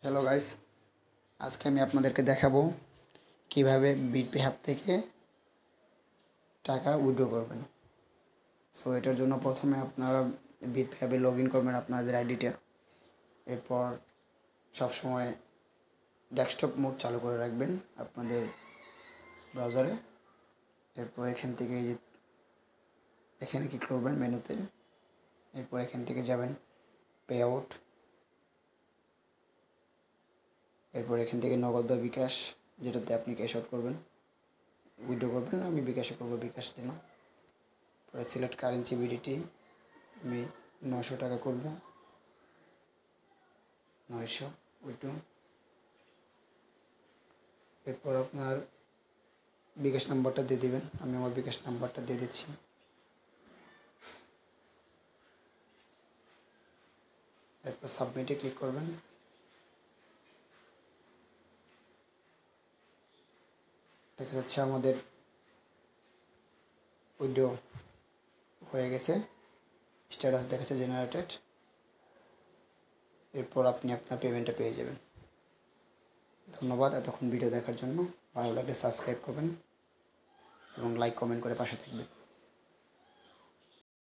Hello guys, আজকে আমি আপনাদেরকে দেখাবো কিভাবে বিটপে অ্যাপ থেকে টাকা উইথড্র করবেন। সো এটার জন্য প্রথমে আপনারা বিটপে অ্যাপে লগ ইন করবেন আপনাদের আইডিটা। এরপর সবসময় ডেস্কটপ মোড চালু করে রাখবেন আপনাদের ব্রাউজারে। এরপর এখান থেকে এই যে এখানে ক্লিক করবেন মেনুতে। এরপর এখান থেকে যাবেন পে আউট। এরপর এখান থেকে নগদ বা বিকাশ, যেটাতে আপনি ক্যাশ আউট করবেন, উইথড্র করবেন। আমি বিকাশে করবো, বিকাশ দিলাম। পরে সিলেক্ট কারেন্সি বিডিটি, আমি 900 টাকা করব, 900 উইথড্র। এরপর আপনার বিকাশ নাম্বারটা দিয়ে দেবেন, আমি আমার বিকাশ নাম্বারটা দিয়ে দিচ্ছি। এরপর সাবমিটে ক্লিক করবেন। দেখা যাচ্ছে আমাদের উইথড্র হয়ে গেছে, স্ট্যাটাস দেখাচ্ছে জেনারেটেড। এরপর আপনি আপনার পেমেন্টটা পেয়ে যাবেন। ধন্যবাদ এতক্ষণ ভিডিও দেখার জন্য। ভালো লাগলে সাবস্ক্রাইব করবেন এবং লাইক কমেন্ট করে পাশে থাকবেন।